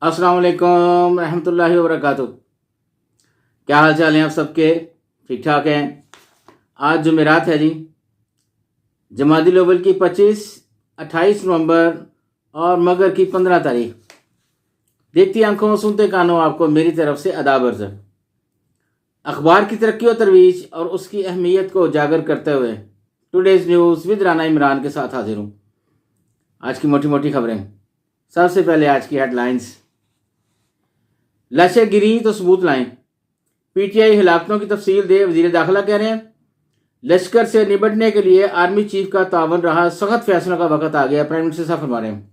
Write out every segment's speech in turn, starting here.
अस्सलाम वालेकुम रहमतुल्लाहि व बरकातुहू। क्या हाल चाल हैं आप सबके? ठीक ठाक हैं। आज जुमेरात है जी, जमादिल अव्वल की 25, 28 नवंबर और मगर की 15 तारीख। देखती आंखों सुनते कानों आपको मेरी तरफ से आदाब अर्ज़। अखबार की तरक्की और तरवीज और उसकी अहमियत को उजागर करते हुए today's news with Rana Imran के साथ हाजिर हूँ। आज की मोटी मोटी खबरें। सबसे पहले आज की हेडलाइंस। लाशें गिरी तो सबूत लाएं, पीटीआई हिलाकतों की तफसील दे, वजीर दाखिला कह रहे हैं। लश्कर से निपटने के लिए आर्मी चीफ का तावन रहा, सख्त फैसलों का वक्त आ गया, प्राइम मिनिस्टर साहब फरमा रहे हैं।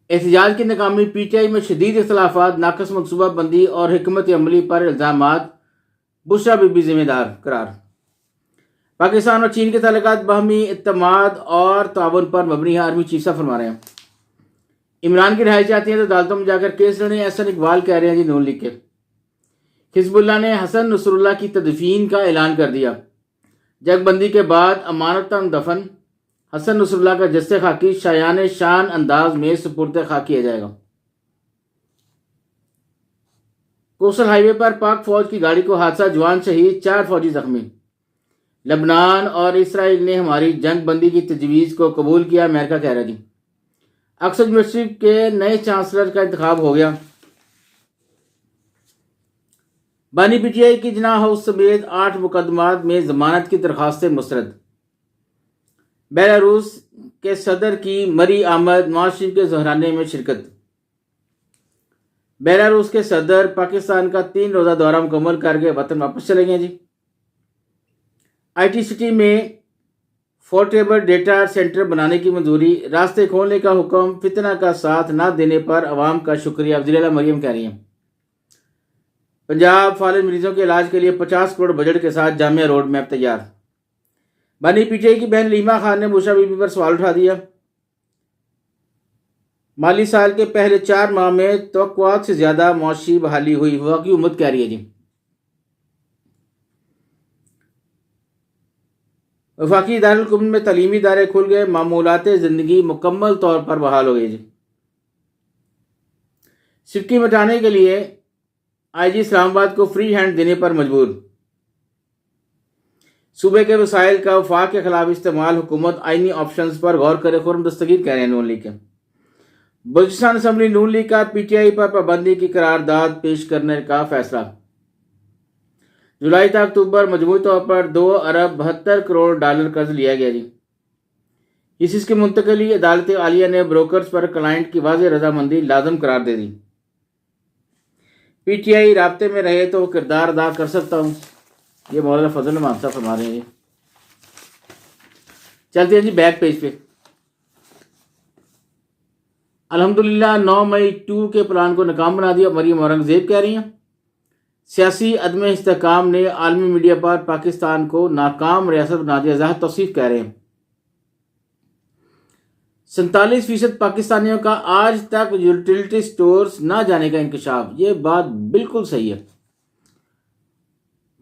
एहतजाज की नाकामी, पीटीआई में शदीद इख्तलाफात, नाकस मनसूबाबंदी और हिकमत अमली पर इल्जामात, बुशरा बीबी जिम्मेदार करार। पाकिस्तान और चीन के ताल्लुकात बाहमी इत्तेमाद और तावन पर मबनी है, आर्मी चीफ साहब फरमा रहे हैं। इमरान की रिहाई चाहती हैं तो अदालतों में जाकर केस लड़े, एहसन इकबाल कह रहे हैं जी नून लीग के। हिजबुल्लाह ने हसन नसरुल्लाह की तदफीन का ऐलान कर दिया। जगबंदी के बाद अमानतन दफन हसन नसरुल्लाह का जस्से खाकी शायान शान अंदाज में सुपुर्द खाक किया जाएगा। कोस्टल हाईवे पर पाक फौज की गाड़ी को हादसा, जवान शहीद, 4 फौजी जख्मी। लबनान और इसराइल ने हमारी जंग बंदी की तजवीज़ को कबूल किया, अमेरिका कह रहा जी। ऑक्सफोर्ड यूनिवर्सिटी के नए चांसलर का इंतखाब हो गया। बानी पीटीआई की जना हाउस समेत 8 मुकदमात में जमानत की दरखास्तें मुस्तरद। बेलारूस के सदर की मरी आमद, नवाज शरीफ के जहराने में शिरकत। बेलारूस के सदर पाकिस्तान का 3 रोज़ा दौरा मुकम्मल करके वतन वापस चले गए जी। IT सिटी में पोर्टेबल डेटा सेंटर बनाने की मंजूरी, रास्ते खोलने का हुक्म, फितना का साथ न देने पर अवाम का शुक्रिया, वज़ीर मरियम कह रही हैं। पंजाब फालिज मरीजों के इलाज के लिए 50 करोड़ बजट के साथ जामिया रोड मैप तैयार। बानी पीटीआई की बहन लीमा खान ने बुशरा बीबी पर सवाल उठा दिया। माली साल के पहले 4 माह में तवक्कुआत से ज्यादा मौशी बहाली हुई, वफाकी हुकूमत कह रही है जी। वफाकी दारुल में तलीमी इदारे खुल गए, मामूलात जिंदगी मुकम्मल तौर पर बहाल हो गई जी। सिक्की मिटाने के लिए IG इस्लामाबाद को फ्री हैंड देने पर मजबूर। सूबे के वसाइल का वफाक के खिलाफ इस्तेमाल, हुकूमत आईनी ऑप्शंस पर गौर करे, खुर्रम दस्तगीर कह रहे हैं नून लीग के। बलूचिस्तान असम्बली नून लीग का पीटीआई पर पाबंदी की करारदाद पेश करने का फैसला। जुलाई तक अक्टूबर मजमूई तौर पर 2 अरब 72 करोड़ डॉलर कर्ज लिया गया जी। इसकी मुंतकली अदालत आलिया ने ब्रोकर्स पर क्लाइंट की वाज़ेह रजामंदी लाजम करार दे दी। पीटीआई राब्ते में रहे तो किरदार अदा कर सकता हूँ, ये मौलाना फजल रहमान साहब फरमा रहे हैं। चलते हैं जी बैक पेज पे। अल्हम्दुलिल्लाह 9 मई 2 के प्लान को नाकाम बना दिया, मरियम औरंगजेब कह रही हैं। सियासी अदम इस्तेहकाम ने आलमी मीडिया पर पाकिस्तान को नाकाम रियासत बना दिया, ज़ाहिर तौसीफ कह रहे हैं। 47% पाकिस्तानियों का आज तक यूटिलिटी स्टोर्स ना जाने का इंकशाफ, ये बात बिल्कुल सही है।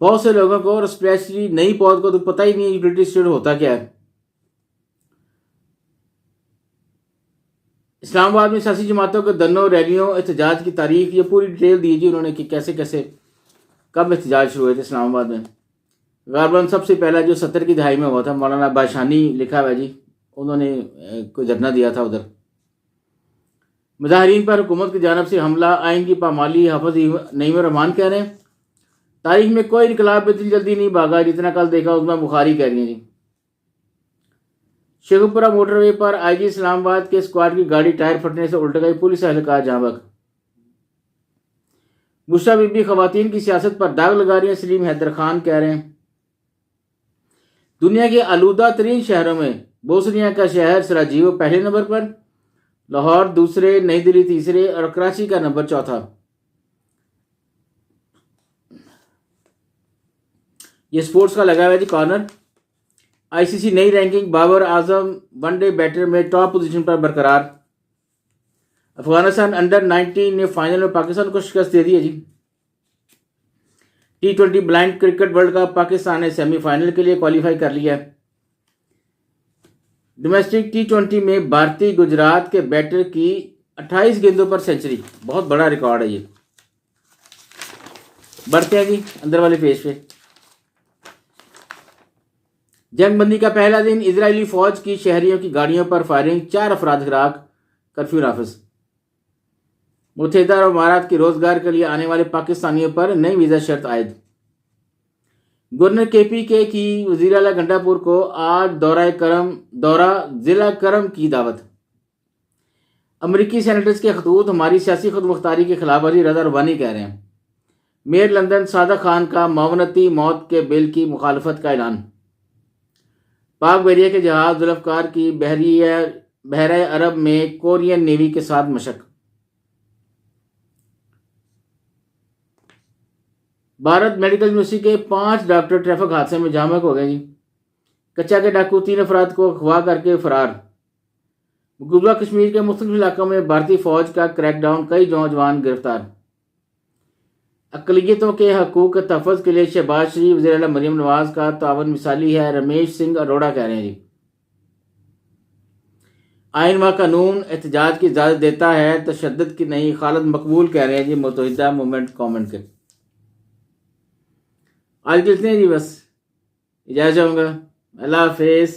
बहुत से लोगों को और स्पेशली नई पौध को तो पता ही नहीं है यूटिलिटी स्टोर होता क्या है। इस्लामाबाद में सियासी जमातों के धरनों, रैलियों, एहतजाज की तारीख, ये पूरी डिटेल दी जी उन्होंने कि कैसे कैसे कब एहतजाज शुरू हुए थे इस्लामाबाद में। गारबन सबसे पहला जो 70 की दहाई में हुआ था, मौलाना बाशानी लिखा हुआ है जी, उन्होंने कोई धरना दिया था उधर। मुजाहिरीन पर हुकूमत की जानब से हमला, आइन की पामाली, हाफिज नईम रहमान कह रहे हैं। तारीख में कोई इनकलाब इतनी जल्दी नहीं भागा जितना कल देखा उसमें बुखारी कह रही है जी। शेखुपुरा मोटरवे पर IG इस्लामाबाद के स्क्वाड की गाड़ी टायर फटने से उल्ट गई, पुलिस एहलकार जाँ बहक। बुशरा बीबी खवातीन की सियासत पर दाग लगा रही है, सलीम हैदर खान कह रहे हैं। दुनिया के आलूदा तरीन शहरों में बोस्निया का शहर सराजीवो पहले नंबर पर, लाहौर दूसरे, नई दिल्ली तीसरे और कराची का नंबर चौथा। ये स्पोर्ट्स का लगा हुआ है जी कॉर्नर। ICC नई ranking, Babar Azam one day batter में टॉप पोजीशन पर बरकरार। अफगानिस्तान अंडर 19 ने फाइनल में पाकिस्तान को शिकस्त दे दी है जी। T20 blind cricket world cup, Pakistan ने सेमीफाइनल के लिए क्वालिफाई कर लिया है। डोमेस्टिक T20 में भारतीय गुजरात के बैटर की 28 गेंदों पर सेंचुरी, बहुत बड़ा रिकॉर्ड है ये। बढ़ते हैं जी अंदर वाले पेज पे। जंगबंदी का पहला दिन, इजरायली फौज की शहरियों की गाड़ियों पर फायरिंग, 4 अफराद हलाक, कर्फ्यू नाफिज। मुत्तहिदा अरब अमारात की रोजगार के लिए आने वाले पाकिस्तानियों पर नई वीजा शर्त आयद। गवर्नर KPK की वजीर आला गंडापुर को आज दौरा जिला करम की दावत। अमरीकी सेनेटर्स के खतूत हमारी सियासी खुदमुख्तारी के खिलाफ अली रजा रुबानी कह रहे हैं। मेयर लंदन सादा खान का मावनती मौत के बिल की मुखालफत का ऐलान। पाक बहरिया के जहाज जुल्फकार की बहरा अरब में कोरियन नेवी के साथ मशक। भारत मेडिकल यूनिवर्सिटी के 5 डॉक्टर ट्रैफिक हादसे में जामक हो गए जी। कच्चा के डाकू 3 अफराद को अगवा करके फरार। मकबूजा कश्मीर के मुख्तलिफ इलाकों में भारतीय फौज का क्रैकडाउन, कई नौजवान गिरफ्तार। अकलियतों के हकूक के तहफ़्फ़ुज़ के लिए शहबाज शरीफ, वज़ीर आला मरीम नवाज का तावन मिसाली है, रमेश सिंह अरोड़ा कह रहे हैं जी। आइन व कानून एहतजाज की इजाज़त देता है, तशद्दुद की नहीं, खालिद मकबूल कह रहे हैं जी मुत्तहिदा मूवमेंट कमेंट के। आज चलते हैं जी, बस इजाज़त चाहूँगा। अल्लाह हाफ़िज़।